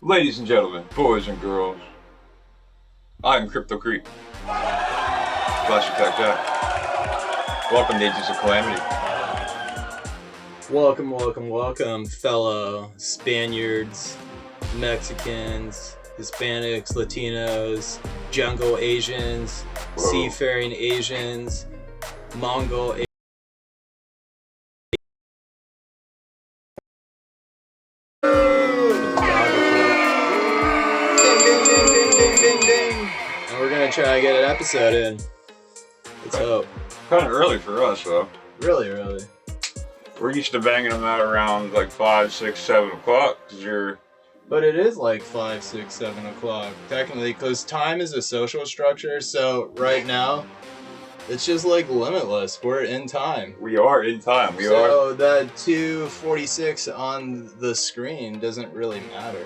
Ladies and gentlemen, boys and girls, I'm Crypto Creep. Flash Attack Jack. Welcome to Agents of Calamity. Welcome, fellow Spaniards, Mexicans, Hispanics, Latinos, jungle Asians, seafaring Asians, Mongol Asians. And we're gonna try to get an episode in. Let's hope. Kind of early for us, though. Really early. We're used to banging them out around like 5, 6, 7 o'clock. But it is like 5, 6, 7 o'clock, technically, because time is a social structure, so right now, it's just like limitless. We're in time. We are in time. So that 2:46 on the screen doesn't really matter.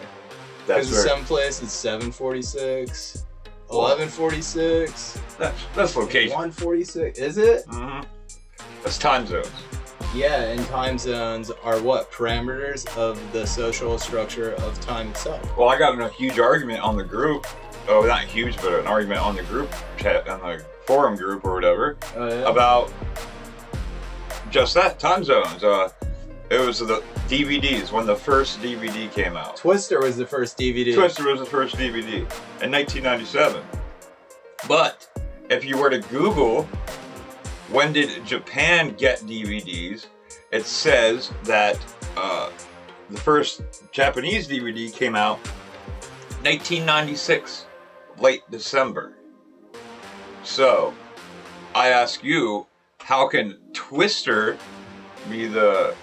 That's Because some place it's 7:46, 11:46. That's location. 1:46. Is it? Mm-hmm. That's time zones. Yeah, and time zones are what? Parameters of the social structure of time itself. Well, I got in a huge argument on the group. Oh, not huge, but an argument on the group chat, on the forum group or whatever, about just that, time zones. It was the DVDs, when the first DVD came out. Twister was the first DVD. Twister was the first DVD in 1997. But if you were to Google, when did Japan get DVDs, it says that the first Japanese DVD came out 1996, late December. So, I ask you, how can Twister be the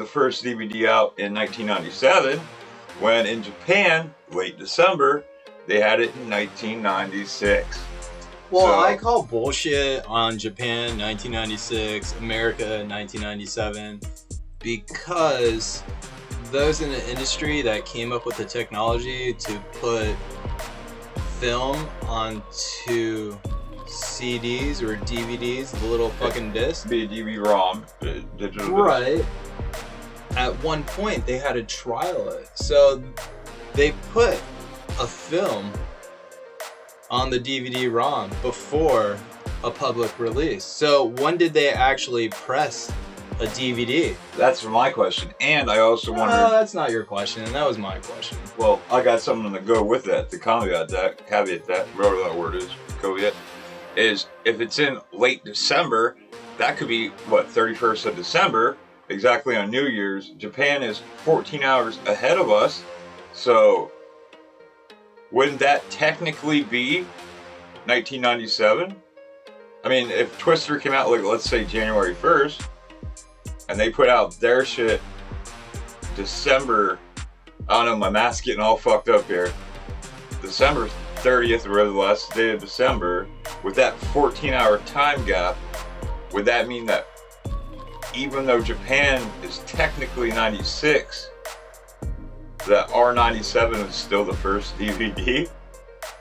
first DVD out in 1997 when in Japan, late December, they had it in 1996? Well, I call bullshit on Japan 1996, America 1997, because those in the industry that came up with the technology to put film onto CDs or DVDs, the little fucking disc. Be a DVD-ROM, digital disc. Right. At one point, they had to trial it. So they put a film on the DVD-ROM before a public release. So when did they actually press a DVD? That's my question. And I also wondered... that's not your question. That was my question. Well, I got something to go with that, to caveat that, whatever that word is, caveat, is if it's in late December, that could be, 31st of December, exactly on New Year's. Japan is 14 hours ahead of us, so wouldn't that technically be 1997? I mean, if Twister came out, like, let's say January 1st, and they put out their shit December, I don't know, my math's getting all fucked up here, December 30th, or the last day of December, with that 14-hour time gap, would that mean that even though Japan is technically 96, that R97 is still the first DVD?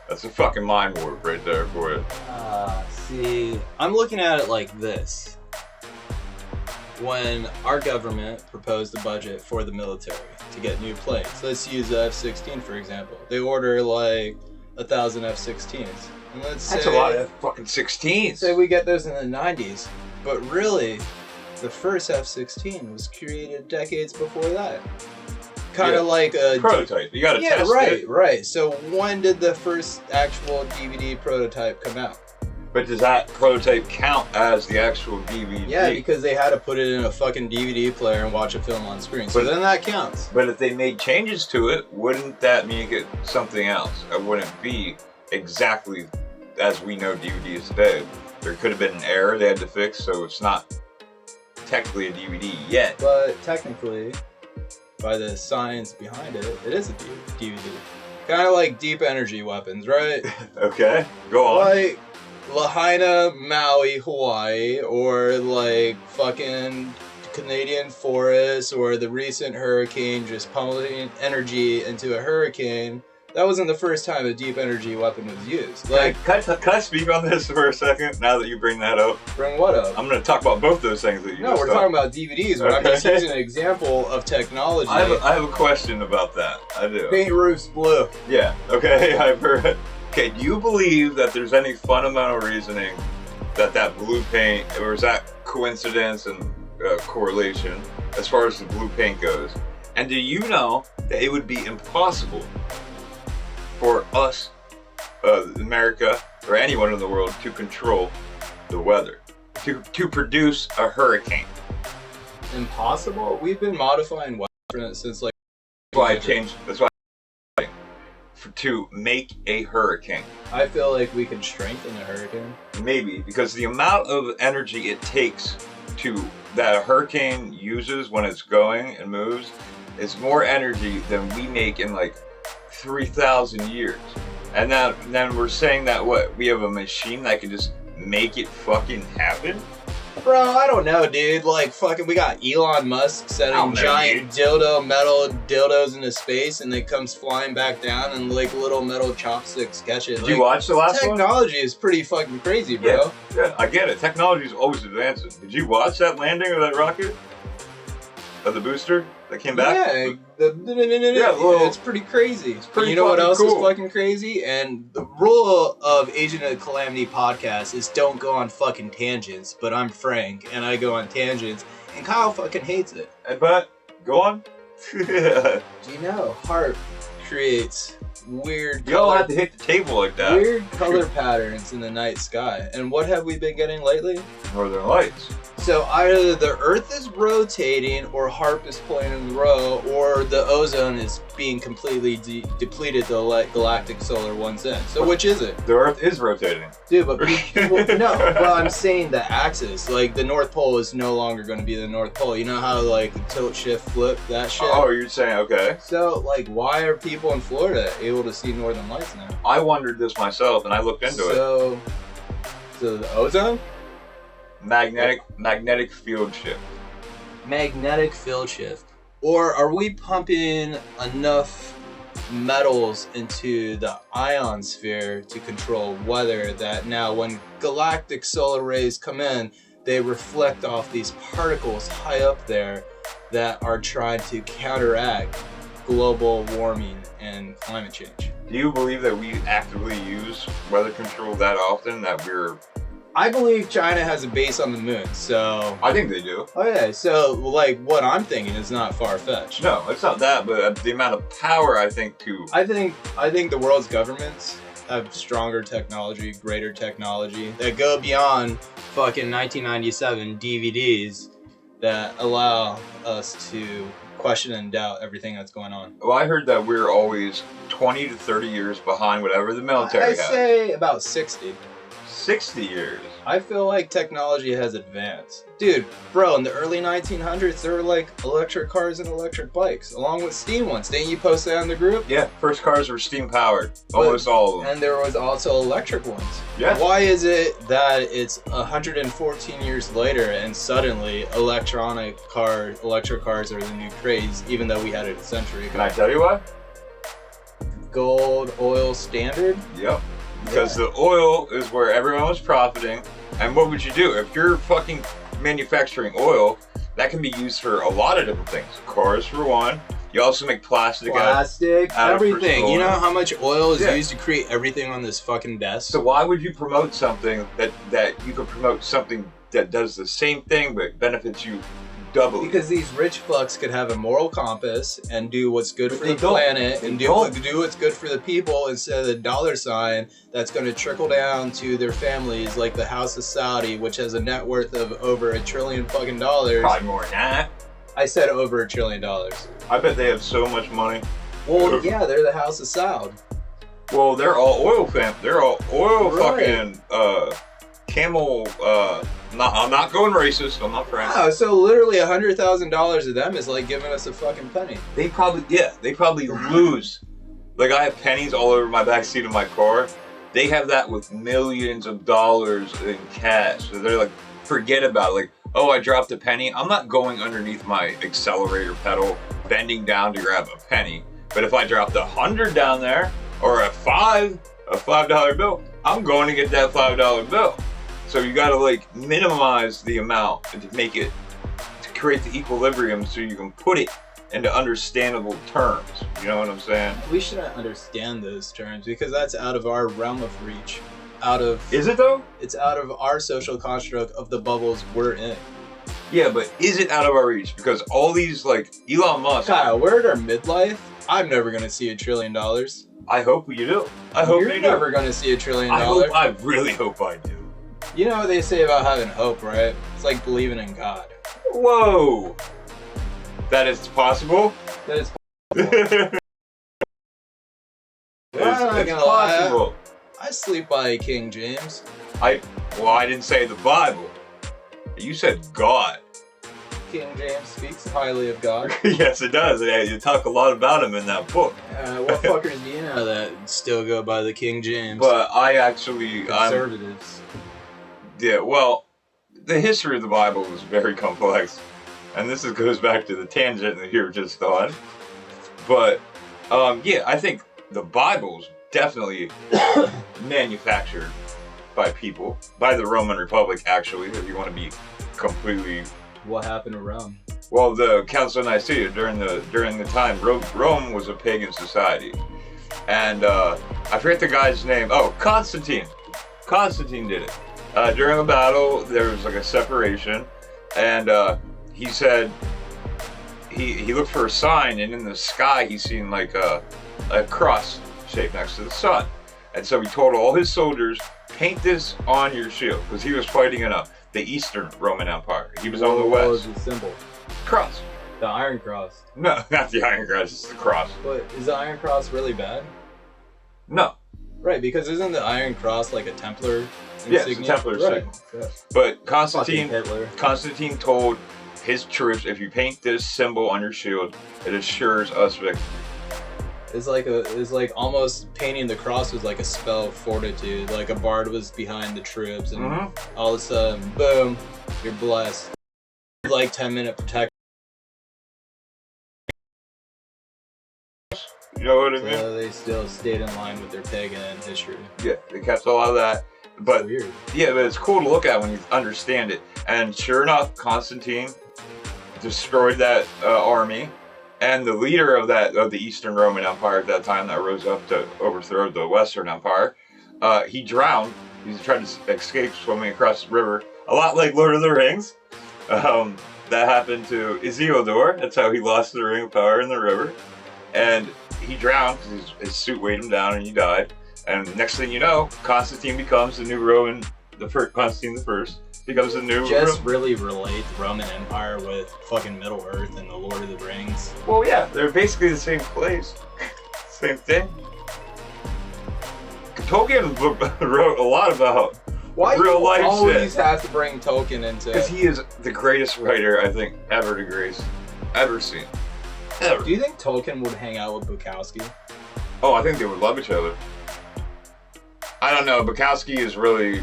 That's a fucking mind warp right there for you. See, I'm looking at it like this. When our government proposed a budget for the military to get new planes, let's use the F-16 for example. They order like 1,000 F-16s. And that's a lot of fucking 16s. Say we get those in the 90s, but really, the first F-16 was created decades before that. Kind of like a prototype. You gotta test it. Right. So when did the first actual DVD prototype come out? But does that prototype count as the actual DVD? Yeah, because they had to put it in a fucking DVD player and watch a film on screen. So then that counts. But if they made changes to it, wouldn't that make it something else? It wouldn't be exactly as we know DVDs today. There could have been an error they had to fix, so it's not technically a DVD yet. But technically, by the science behind it, it is a DVD. Kind of like deep energy weapons, right? Okay, go on. Like Lahaina, Maui, Hawaii, or like fucking Canadian forests, or the recent hurricane just pummeling energy into a hurricane That wasn't the first time a deep energy weapon was used. Like, can I speak on this for a second? Now that you bring that up, bring what up? I'm going to talk about both those things that you. No, we're talking about DVDs, but I'm just using an example of technology. I have a question about that. I do. Paint roofs blue. Yeah. Okay. I've heard. Okay. Do you believe that there's any fundamental reasoning that blue paint, or is that coincidence and correlation as far as the blue paint goes? And do you know that it would be impossible for us, America, or anyone in the world to control the weather, to produce a hurricane? Impossible? We've been modifying weather since like. That's why I changed. That's why to make a hurricane. I feel like we can strengthen a hurricane. Maybe because the amount of energy it takes that a hurricane uses when it's going and moves is more energy than we make in like 3,000 years. And then we're saying that we have a machine that can just make it fucking happen? Bro, I don't know, dude. Like, fucking, we got Elon Musk setting giant metal dildos into space, and it comes flying back down, and like little metal chopsticks catch it. Did you watch the last one? Technology is pretty fucking crazy, bro. Yeah, I get it. Technology is always advancing. Did you watch that landing of that rocket? Of the booster that came back? Yeah, it's pretty crazy. It's pretty. You know what else cool. is fucking crazy? And the rule of Agent of Calamity podcast is don't go on fucking tangents. But I'm Frank, and I go on tangents, and Kyle fucking hates it. But go on. Do you know HAARP creates weird? You don't have to hit the table like that. Weird color patterns in the night sky. And what have we been getting lately? Northern Lights. So either the Earth is rotating, or HAARP is playing in the row, or the ozone is being completely depleted the galactic solar one's in. So which is it? The Earth is rotating. Dude, but people, no, but I'm saying the axis. Like, the North Pole is no longer going to be the North Pole. You know how, like, tilt, shift, flip, that shit? Oh, you're saying, okay. So, like, why are people in Florida able to see northern lights now? I wondered this myself, and I looked into it. So the ozone? Magnetic field shift. Magnetic field shift. Or are we pumping enough metals into the ionosphere to control weather that now when galactic solar rays come in, they reflect off these particles high up there that are trying to counteract global warming and climate change? Do you believe that we actively use weather control that often, that we're... I believe China has a base on the moon, so... I think they do. Oh yeah, so like what I'm thinking is not far-fetched. No, it's not that, but the amount of power I think to... I think the world's governments have stronger technology, greater technology, that go beyond fucking 1997 DVDs that allow us to question and doubt everything that's going on. Well, I heard that we're always 20 to 30 years behind whatever the military has. I say about 60. 60 years. I feel like technology has advanced. Dude, bro, in the early 1900s, there were like electric cars and electric bikes, along with steam ones. Didn't you post that in the group? Yeah, first cars were steam powered. Almost all of them. And there was also electric ones. Yeah. Why is it that it's 114 years later and suddenly electric cars are the new craze, even though we had it a century ago? Can I tell you why? Gold, oil, standard? Yep. Because the oil is where everyone was profiting. And what would you do? If you're fucking manufacturing oil, that can be used for a lot of different things. Cars for one. You also make plastic out everything. You know how much oil is used to create everything on this fucking desk? So why would you promote something that you could promote something that does the same thing but benefits you doubly? Because these rich fucks could have a moral compass and do what's good for the planet and do what's good for the people instead of the dollar sign that's going to trickle down to their families, like the House of Saudi, which has a net worth of over $1 trillion fucking dollars. Probably more than that. I said over $1 trillion. I bet they have so much money. Well, yeah, they're the House of Saud. Well, they're all oil They're all oil fucking camel. I'm not going racist. I'm not French. Wow, so literally $100,000 of them is like giving us a fucking penny. They probably lose. Like, I have pennies all over my backseat of my car. They have that with millions of dollars in cash. So they're like, forget about it. Like, oh, I dropped a penny. I'm not going underneath my accelerator pedal, bending down to grab a penny. But if I dropped 100 down there, or a $5 bill, I'm going to get that $5 bill. So you got to like minimize the amount and to make it, to create the equilibrium so you can put it into understandable terms. You know what I'm saying? We shouldn't understand those terms because that's out of our realm of reach. Is it though? It's out of our social construct of the bubbles we're in. Yeah, but is it out of our reach? Because all these, like, Elon Musk... Kyle, we're at our midlife. I'm never going to see $1 trillion. I hope you do. I hope You're you never do. going to see $1 trillion. I really hope I do. You know what they say about having hope, right? It's like believing in God. Whoa! That is possible? That is possible. It's possible. I sleep by King James. I didn't say the Bible. You said God. King James speaks highly of God. Yes, it does. You talk a lot about him in that book. What fuckers do you know that still go by the King James? But I actually... Conservatives. Yeah, well, the history of the Bible is very complex. And this goes back to the tangent that you were just on. But, yeah, I think the Bible's definitely manufactured by people. By the Roman Republic, actually, if you want to be completely... What happened to Rome? Well, the Council of Nicaea, during the time, Rome was a pagan society. And I forget the guy's name. Oh, Constantine. Constantine did it. During a battle, there was like a separation. And he said he looked for a sign, and in the sky he seen like a cross shape next to the sun. And so he told all his soldiers, paint this on your shield, because he was fighting in the Eastern Roman Empire. He was on the west. What was the symbol? Cross. The Iron Cross. No, not the Iron Cross, it's the cross. But is the Iron Cross really bad? No. Right, because isn't the Iron Cross like a Templar insignia? Yeah, it's a Templar signal. Yeah. But Constantine told his troops, if you paint this symbol on your shield, it assures us victory. It's like almost painting the cross was like a spell of fortitude. Like a bard was behind the troops, and all of a sudden, boom, you're blessed. Like 10-minute protection. You know what I mean? So they still stayed in line with their pagan history. Yeah, they kept a lot of that. But weird. Yeah, but it's cool to look at when you understand it. And sure enough, Constantine destroyed that army. And the leader of the Eastern Roman Empire at that time that rose up to overthrow the Western Empire, he drowned. He tried to escape swimming across the river, a lot like Lord of the Rings. That happened to Isildur. That's how he lost the Ring of Power in the river. And he drowned because his suit weighed him down and he died. And next thing you know, Constantine becomes the new Roman, Constantine the First. Becomes a new... Just really relate the Roman Empire with fucking Middle Earth and the Lord of the Rings. Well, yeah, they're basically the same place. Same thing. Tolkien wrote a lot about real life shit. Why you always have to bring Tolkien into... Because he is the greatest writer, I think, ever to grace. Ever seen. Ever. Do you think Tolkien would hang out with Bukowski? Oh, I think they would love each other. I don't know, Bukowski is really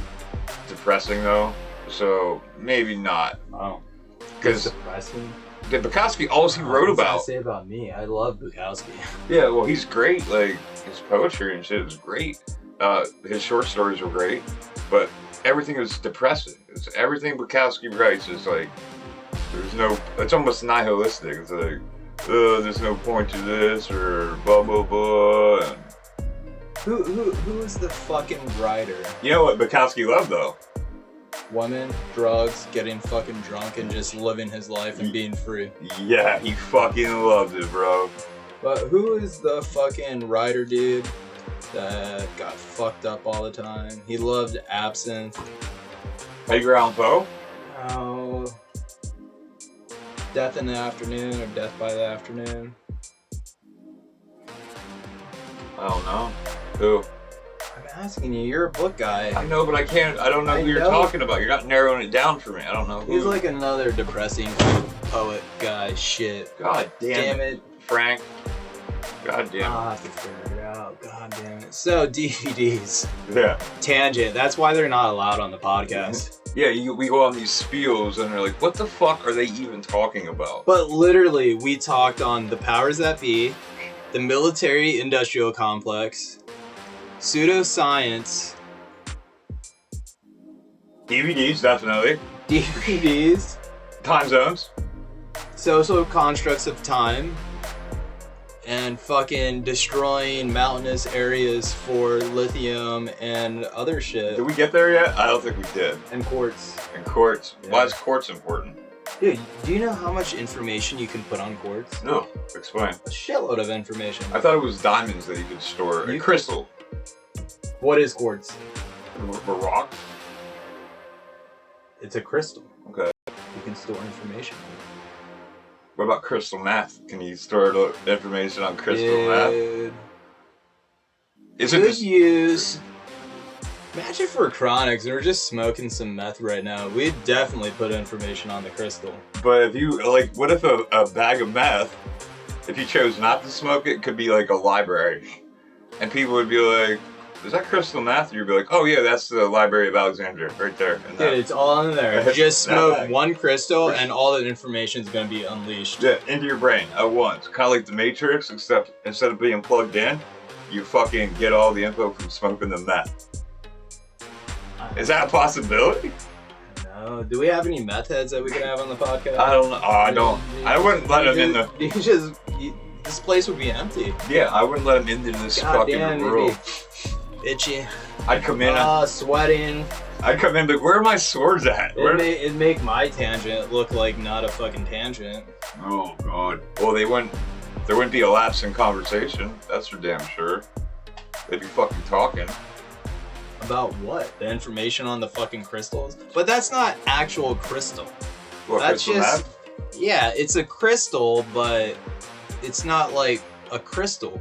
depressing, though. So maybe not. Oh, because depressing. The Bukowski, all he wrote about. Say about me, I love Bukowski. Yeah, well, he's great. Like his poetry and shit was great. His short stories were great, but everything is depressing. It's everything Bukowski writes is like there's no. It's almost nihilistic. It's like there's no point to this or blah blah blah. And who is the fucking writer? You know what Bukowski loved though? Women, drugs, getting fucking drunk, and just living his life and being free. Yeah, he fucking loved it, bro. But who is the fucking writer dude that got fucked up all the time? He loved absinthe. Edgar Allan Poe? Oh. Death in the Afternoon or Death by the Afternoon? I don't know. Who? I'm asking you, you're a book guy. I know, but I don't know who you're talking about. You're not narrowing it down for me. I don't know who. He's like another depressing poet guy shit. God damn it. Frank. God damn it. I'll have to figure it out. God damn it. So, DVDs. Yeah. Tangent. That's why they're not allowed on the podcast. Yeah, we go on these spiels and they're like, what the fuck are they even talking about? But literally, we talked on the powers that be, the military-industrial complex, pseudoscience, DVDs, definitely. DVDs, Time zones. social constructs of time, and fucking destroying mountainous areas for lithium and other shit. Did we get there yet? I don't think we did. And quartz. And quartz. Yeah. Why is quartz important? Dude, do you know how much information you can put on quartz? No. Explain. A shitload of information. I thought it was diamonds that you could store. And crystal. What is quartz? A rock? It's a crystal. Okay. You can store information. What about crystal meth? Can you store the information on crystal meth? Isn't Good this use. Imagine if we're chronics and we're just smoking some meth right now. We'd definitely put information on the crystal. But if you, like, what if a bag of meth, if you chose not to smoke it, could be like a library? And people would be like, is that crystal meth? And you'd be like, oh yeah, that's the Library of Alexandria, right there. And Dude, it's all in there. Just smoke one crystal and all that information's gonna be unleashed. Yeah, into your brain at once. Kind of like the Matrix, except instead of being plugged in, you fucking get all the info from smoking the meth. Is that a possibility? No. Do we have any meth heads that we can have on the podcast? I don't know. Oh, I don't. I wouldn't let them in the... This place would be empty. Yeah, I wouldn't let them into this fucking room. Itchy. I'd come in. Sweating. I'd come in, but where are my swords at? It'd make my tangent look like not a fucking tangent. Oh god. Well, there wouldn't be a lapse in conversation. That's for damn sure. They'd be fucking talking. About what? The information on the fucking crystals? But that's not actual crystal. What, that's crystal just meth? Yeah, it's a crystal, but it's not like a crystal.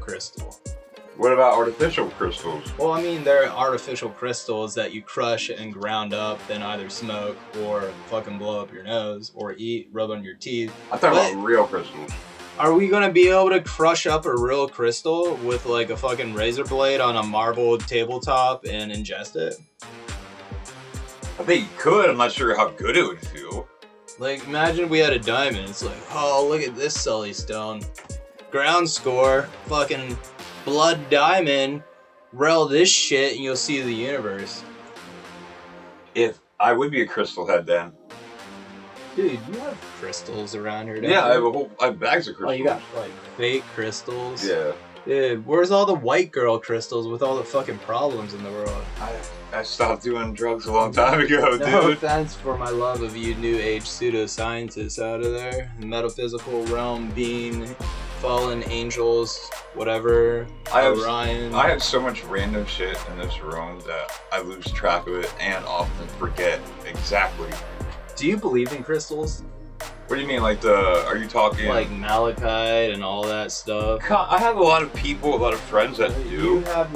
What about artificial crystals? Well, I mean, there are artificial crystals that you crush and ground up, then either smoke or fucking blow up your nose or eat, rub on your teeth. I'm talking about real crystals. Are we gonna be able to crush up a real crystal with like a fucking razor blade on a marble tabletop and ingest it? I think you could. I'm not sure how good it would feel. Like, imagine we had a diamond. It's like, oh, look at this Sully stone. Ground score, fucking blood diamond. Rel this shit and you'll see the universe. If I would be a crystal head then. Dude, you have crystals around here, don't Yeah, you? I have bags of crystals. Oh, you got like fake crystals? Yeah. Dude, where's all the white girl crystals with all the fucking problems in the world? I stopped doing drugs a long time ago, dude. No offense for my love of you new age pseudoscientists out of there. Metaphysical realm being, fallen angels, whatever, Orion. I have so much random shit in this room that I lose track of it and often forget exactly. Do you believe in crystals? What do you mean, like are you talking... Like malachite and all that stuff? I have a lot of people, a lot of friends that do. You have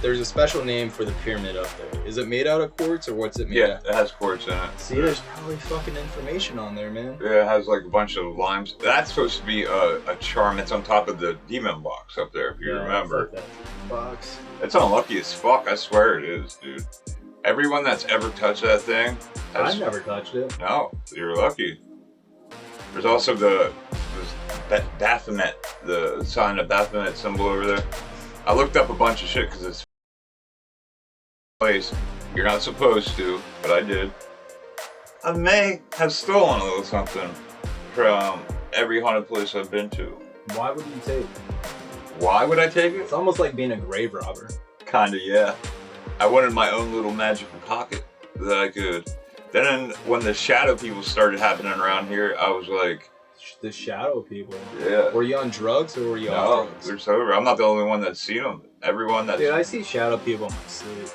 there's a special name for the pyramid up there. Is it made out of quartz or what's it made out of? Yeah, it has quartz in it. See, there's probably fucking information on there, man. Yeah, it has like a bunch of limes. That's supposed to be a charm that's on top of the demon box up there, if you remember. Fuck that box. It's unlucky as fuck, I swear it is, dude. Everyone that's ever touched that thing... I've never touched it. No, you're lucky. There's also the Baphomet, the sign of Baphomet symbol over there. I looked up a bunch of shit because it's place you're not supposed to, but I did. I may have stolen a little something from every haunted place I've been to. Why would you take it? Why would I take it? It's almost like being a grave robber. Kinda, yeah. I wanted my own little magical pocket that I could. Then when the shadow people started happening around here, I was like... The shadow people? Yeah. Were you on drugs or were you off drugs? No, they're sober. I'm not the only one that's seen them. Everyone that's... Dude, I see shadow people in my sleep.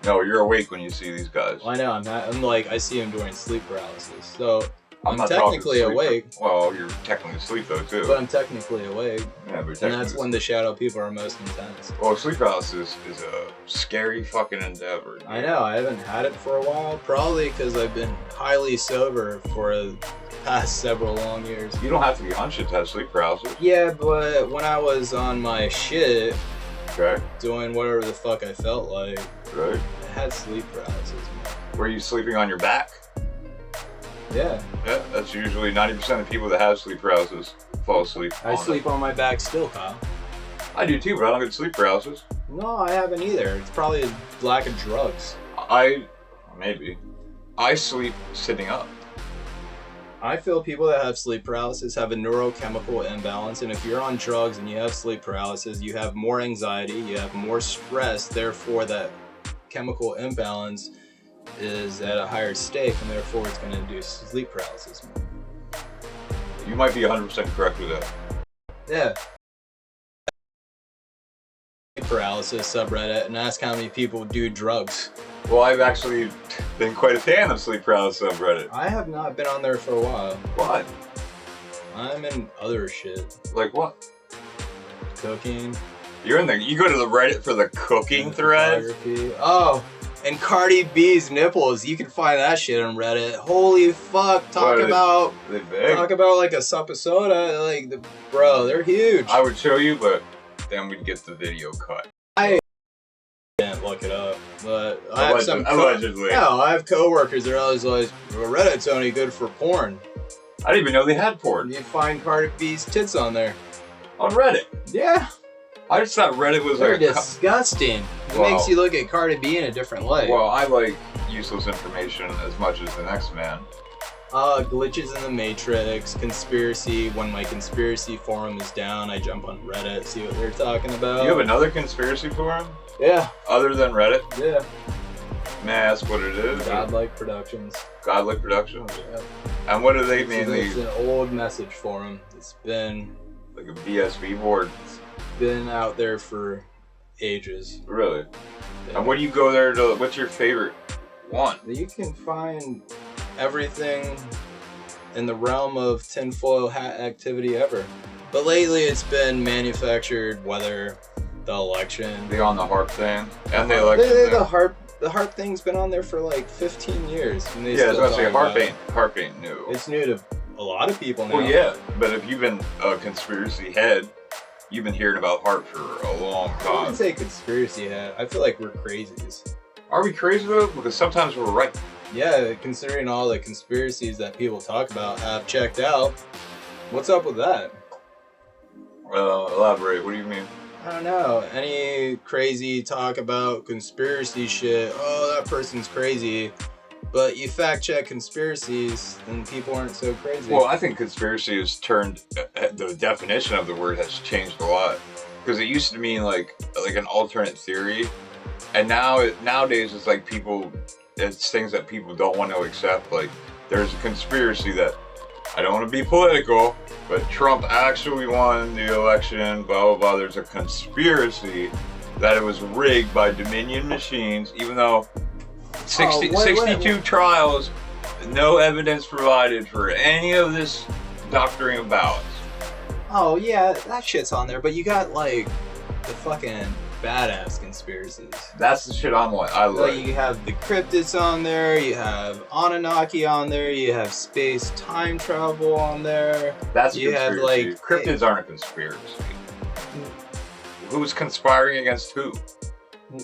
No, you're awake when you see these guys. Well, I know, I'm like, I see them during sleep paralysis. So, I'm not technically awake. Well, you're technically asleep though, too. But I'm technically awake. Yeah, but and that's when the shadow people are most intense. Well, sleep paralysis is a scary fucking endeavor. Dude. I know, I haven't had it for a while. Probably because I've been highly sober for the past several long years. You don't have to be on shit to have sleep paralysis. Yeah, but when I was on my shit, okay, doing whatever the fuck I felt like, right, I had sleep paralysis, man. Were you sleeping on your back? Yeah. Yeah, that's usually 90% of people that have sleep paralysis fall asleep. I sleep on my back still, Kyle. I do too, but I don't get sleep paralysis. No, I haven't either. It's probably a lack of drugs. Maybe. I sleep sitting up. I feel people that have sleep paralysis have a neurochemical imbalance, and if you're on drugs and you have sleep paralysis, you have more anxiety, you have more stress, therefore that chemical imbalance is at a higher stake, and therefore it's going to induce sleep paralysis. You might be 100% correct with that. Yeah. Sleep paralysis subreddit and ask how many people do drugs. Well, I've actually been quite a fan of sleep paralysis subreddit. I have not been on there for a while. What? I'm in other shit. Like what? Cooking. You're in there. You go to the Reddit for the cooking thread? Oh, and Cardi B's nipples. You can find that shit on Reddit. Holy fuck! Talk about like a suppository. Like bro, they're huge. I would show you, but then we'd get the video cut. I can't look it up, but I have some allegedly. No, I have coworkers. They're always like, well, Reddit's only good for porn. I didn't even know they had porn. You find Cardi B's tits on there. On Reddit? Yeah. I just thought Reddit was They're disgusting. It makes you look at Cardi B in a different light. Well, I like useless information as much as the next man. Glitches in the Matrix, conspiracy. When my conspiracy forum is down, I jump on Reddit, see what they're talking about. You have another conspiracy forum? Yeah. Other than Reddit? Yeah. May I ask what it is? Godlike Productions. Godlike Productions? Yeah. And what do they mainly... It's an old message forum. It's been... like a BSB board? It's been out there for ages. Really? Yeah. And what do you go there to... What's your favorite one? You can find everything in the realm of tinfoil hat activity ever. But lately it's been manufactured, whether the election... The on the harp thing? And the election thing? The harp thing's been on there for like 15 years. And yeah, I was about to say, harp ain't new. It's new to a lot of people now. Well, yeah, but if you've been a conspiracy head, you've been hearing about harp for a long time. I wouldn't say conspiracy head. I feel like we're crazies. Are we crazy though? Because sometimes we're right. Yeah, considering all the conspiracies that people talk about have checked out. What's up with that? Elaborate. What do you mean? I don't know. Any crazy talk about conspiracy shit, oh, that person's crazy. But you fact check conspiracies, and people aren't so crazy. Well, I think conspiracy has turned, the definition of the word has changed a lot. Because it used to mean like an alternate theory. And nowadays it's like it's things that people don't want to accept. Like there's a conspiracy that, I don't want to be political, but Trump actually won the election, blah, blah, blah. There's a conspiracy that it was rigged by Dominion machines, even though 62 trials, no evidence provided for any of this doctoring of ballots. Oh, yeah, that shit's on there, but you got, like, the fucking badass conspiracies. That's the shit I like. You have the cryptids on there, you have Anunnaki on there, you have space time travel on there. That's a you conspiracy. Have, like, cryptids aren't a conspiracy. Who's conspiring against who?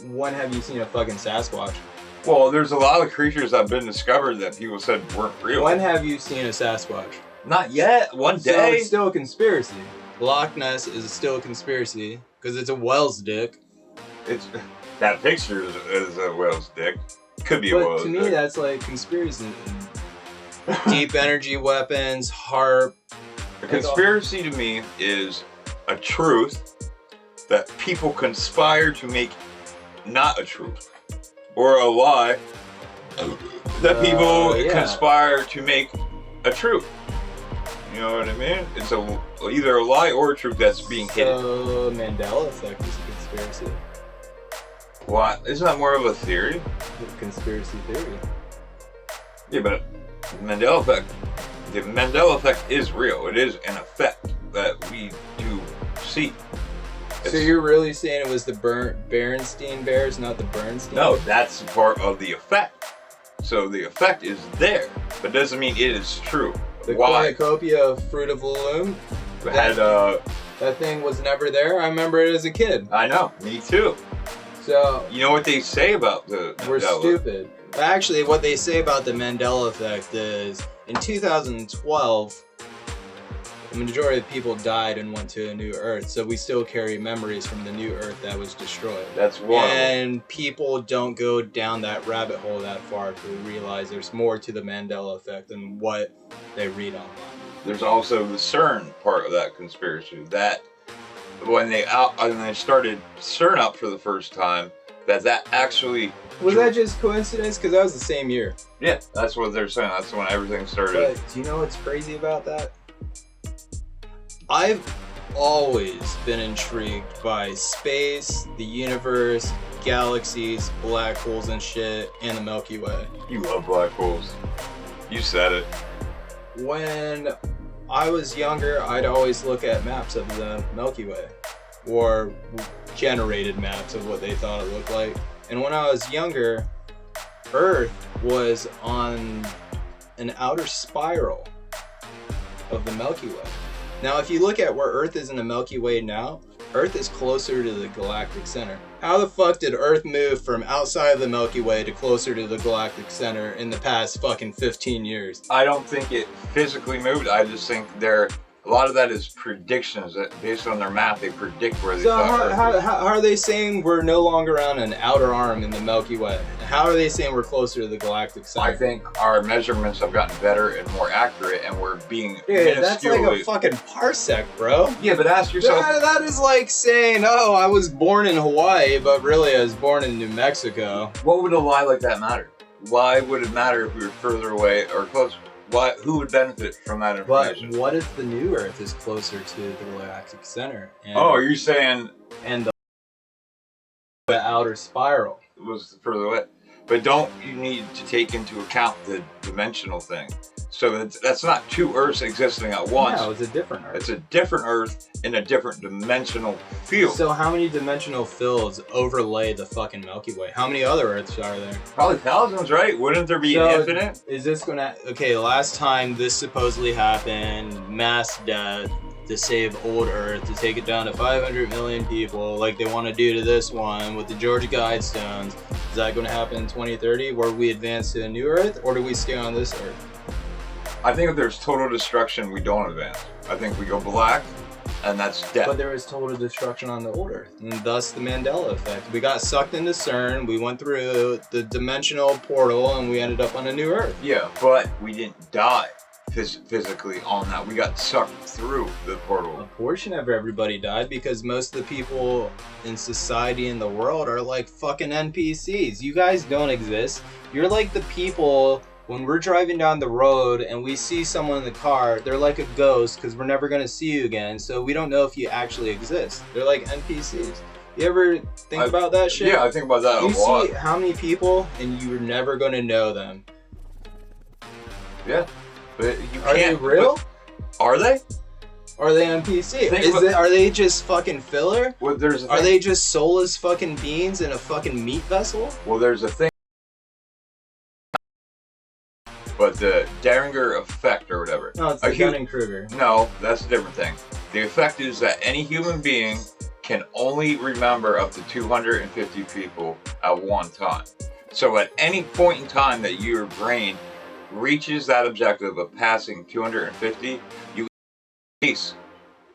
When have you seen a fucking Sasquatch? Well, there's a lot of creatures that have been discovered that people said weren't real. When have you seen a Sasquatch? Not yet. One day. So it's still a conspiracy. Loch Ness is still a conspiracy because it's a whale's dick. That picture is a whale's dick. Could be a whale's dick. But to me, that's like conspiracy. Deep energy weapons, harp. A conspiracy to me is a truth that people conspire to make not a truth. Or a lie that people conspire to make a truth. You know what I mean? It's either a lie or a truth that's being hidden. So Mandela effect is a conspiracy. What? Isn't that more of a theory? A conspiracy theory. Yeah, but the Mandela effect is real. It is an effect that we do see. So you're really saying it was the Berenstein Bears, not the Bernstein? No, that's part of the effect. So the effect is there, but doesn't mean it is true. The Why? cornucopia of Fruit of the Loom? That thing was never there. I remember it as a kid. I know, me too. So you know what they say about the we're Mandela? Stupid. Actually, what they say about the Mandela effect is in 2012, the majority of people died and went to a new Earth, so we still carry memories from the new Earth that was destroyed. That's one. And people don't go down that rabbit hole that far to realize there's more to the Mandela effect than what they read online. There's also the CERN part of that conspiracy. That when they started CERN up for the first time, that actually was that just coincidence? Because that was the same year. Yeah, that's what they're saying. That's when everything started. But do you know what's crazy about that? I've always been intrigued by space, the universe, galaxies, black holes and shit, and the Milky Way. You love black holes. You said it. When I was younger, I'd always look at maps of the Milky Way, or generated maps of what they thought it looked like. And when I was younger, Earth was on an outer spiral of the Milky Way. Now, if you look at where Earth is in the Milky Way now, Earth is closer to the galactic center. How the fuck did Earth move from outside of the Milky Way to closer to the galactic center in the past fucking 15 years? I don't think it physically moved. I just think a lot of that is predictions that based on their map, they predict where they thought. How are they saying we're no longer on an outer arm in the Milky Way? How are they saying we're closer to the galactic center? I think our measurements have gotten better and more accurate, and we're being that's like a fucking parsec, bro. Yeah, but ask yourself. That is like saying, oh, I was born in Hawaii, but really I was born in New Mexico. What would a lie like that matter? Why would it matter if we were further away or closer? Who would benefit from that information? But what if the new Earth is closer to the galactic center? And, oh, you're saying... And the outer spiral was further away. But don't you need to take into account the dimensional thing? So that's not two Earths existing at once. No, it's a different Earth. It's a different Earth in a different dimensional field. So how many dimensional fields overlay the fucking Milky Way? How many other Earths are there? Probably thousands, right? Wouldn't there be infinite? Is this gonna... Okay, last time this supposedly happened, mass death, to save old Earth, to take it down to 500 million people, like they want to do to this one with the Georgia Guidestones. Is that going to happen in 2030, where we advance to a new Earth, or do we stay on this Earth? I think if there's total destruction, we don't advance. I think we go black, and that's death. But there is total destruction on the old Earth, and thus the Mandela effect. We got sucked into CERN, we went through the dimensional portal, and we ended up on a new Earth. Yeah, but we didn't die physically on that. We got sucked through the portal. A portion of everybody died because most of the people in society in the world are like fucking NPCs. You guys don't exist. You're like the people when we're driving down the road and we see someone in the car, they're like a ghost because we're never going to see you again, so we don't know if you actually exist. They're like NPCs. You ever think about that shit? Yeah, I think about that a lot. You see how many people and you're never going to know them. Yeah. But you are can't, they real? Are they? Are they NPC? Are they just fucking filler? Well, there's are they just soulless fucking beings in a fucking meat vessel? Well, there's a thing. But the Deringer effect or whatever. No, it's the Dunning-Kruger. No, that's a different thing. The effect is that any human being can only remember up to 250 people at one time. So at any point in time that your brain reaches that objective of passing 250, you erase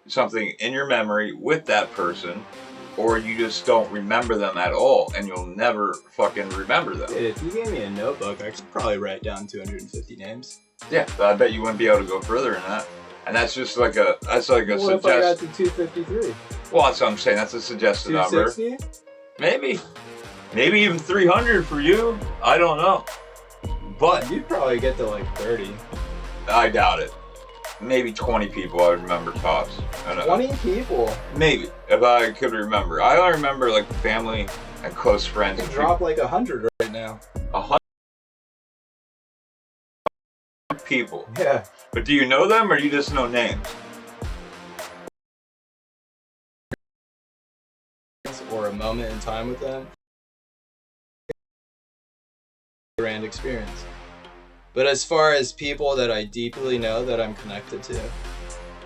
something in your memory with that person, or you just don't remember them at all, and you'll never fucking remember them. Dude, if you gave me a notebook, I could probably write down 250 names. Yeah, but I bet you wouldn't be able to go further than that. And that's just like a, suggestion. What if I got to 253? Well, that's what I'm saying. That's a suggested number. 260? Maybe. Maybe even 300 for you. I don't know. But you'd probably get to like 30. I doubt it. Maybe 20 people I would remember tops. 20 people? Maybe, if I could remember. I only remember like family and close friends. You drop like 100 right now. 100 people? Yeah. But do you know them or do you just know names? Or a moment in time with them? Grand experience. But as far as people that I deeply know that I'm connected to,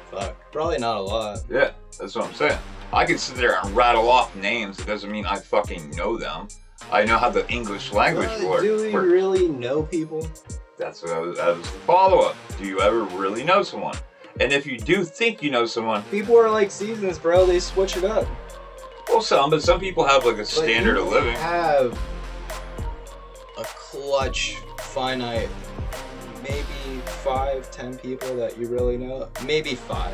fuck, probably not a lot. Yeah, that's what I'm saying. I can sit there and rattle off names. It doesn't mean I fucking know them. I know how the English language works. Do we really know people? That's what I was the follow-up. Do you ever really know someone? And if you do think you know someone, people are like seasons, bro. They switch it up. Well, but some people have like a standard of living. Have a clutch, finite, maybe 5-10 people that you really know. Maybe 5.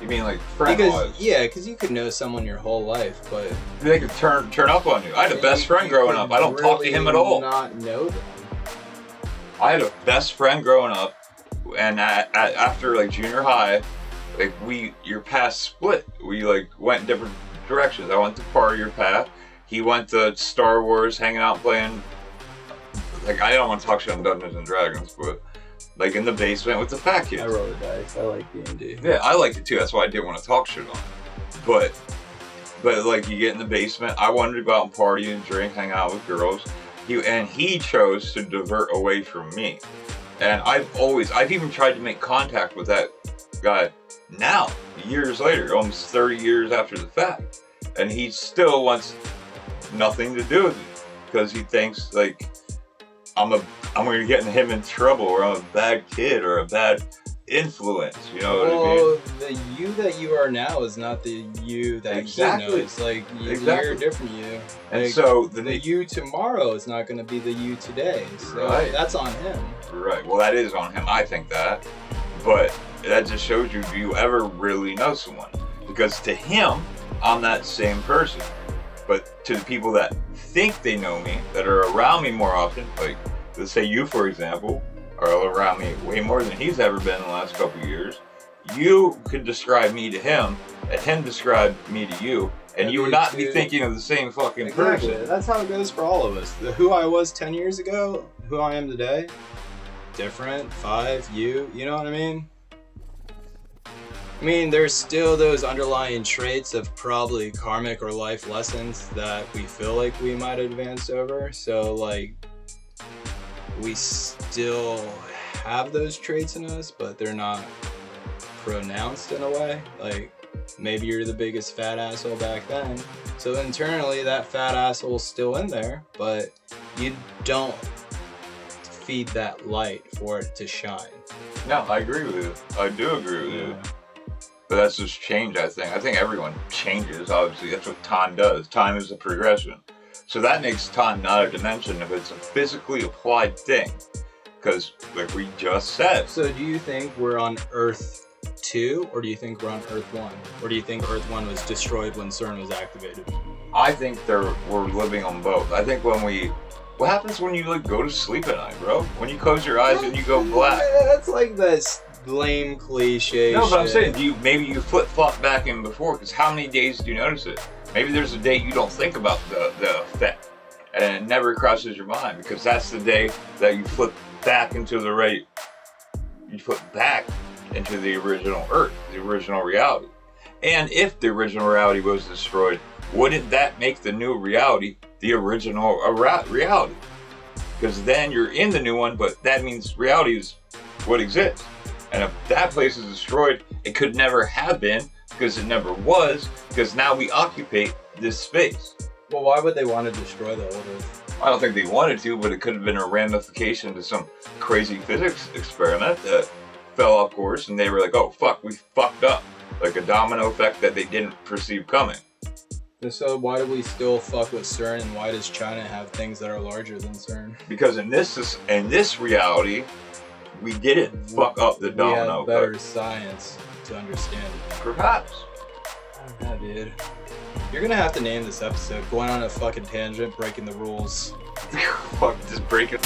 You mean like friend-wise? Because you could know someone your whole life, but they could turn up on you. I had a best friend growing up. I don't talk to him at all. Not know them. I had a best friend growing up, and after like junior high, like your paths split. We like went different directions. I went to part of your path. He went to Star Wars, hanging out, playing. Like I don't want to talk shit on Dungeons and Dragons, but like in the basement with the fat kids. I roll the dice. I like D&D. Yeah, I liked it too. That's why I didn't want to talk shit on it. But like you get in the basement. I wanted to go out and party and drink, hang out with girls. He chose to divert away from me. And I've even tried to make contact with that guy now, years later, almost 30 years after the fact. And he still wants nothing to do with me because he thinks like I'm going to get him in trouble, or I'm a bad kid or a bad influence. You know what I mean? The you that you are now is not the you that he knows. Like you're a different you. And like, so the you tomorrow is not going to be the you today. So that's on him. Right. Well, that is on him. I think that. But that just shows you, do you ever really know someone? Because to him, I'm that same person. But to the people that think they know me, that are around me more often, like let's say you, for example, are around me way more than he's ever been in the last couple of years. You could describe me to him, and him describe me to you, and you would not be thinking of the same fucking person. That's how it goes for all of us. Who I was 10 years ago, who I am today, different. 5, you know what I mean? I mean, there's still those underlying traits of probably karmic or life lessons that we feel like we might advance over. So, like, we still have those traits in us, but they're not pronounced in a way. Like, maybe you're the biggest fat asshole back then. So internally, that fat asshole's still in there, but you don't feed that light for it to shine. No, I agree with you. I do agree with you. But that's just change, I think. I think everyone changes, obviously. That's what time does. Time is a progression. So that makes time not a dimension if it's a physically applied thing. Because, like we just said. So do you think we're on Earth 2, or do you think we're on Earth 1? Or do you think Earth 1 was destroyed when CERN was activated? I think we're living on both. I think what happens when you like go to sleep at night, bro? When you close your eyes and you go black. That's like this lame cliche No, but shit. I'm saying, maybe you flip-flop back in before, because how many days do you notice it? Maybe there's a day you don't think about the effect, and it never crosses your mind, because that's the day that you flip back into the original Earth, the original reality. And if the original reality was destroyed, wouldn't that make the new reality the original reality? Because then you're in the new one, but that means reality is what exists. And if that place is destroyed, it could never have been, because it never was, because now we occupy this space. Well, why would they want to destroy the old Earth? I don't think they wanted to, but it could have been a ramification to some crazy physics experiment that fell off course, and they were like, oh fuck, we fucked up. Like a domino effect that they didn't perceive coming. And so why do we still fuck with CERN, and why does China have things that are larger than CERN? Because in this reality, we didn't fuck up the domino effect. We have better science to understand it. Perhaps. I don't know, dude. You're gonna have to name this episode "Going on a Fucking Tangent, Breaking the Rules." Fuck, just break it.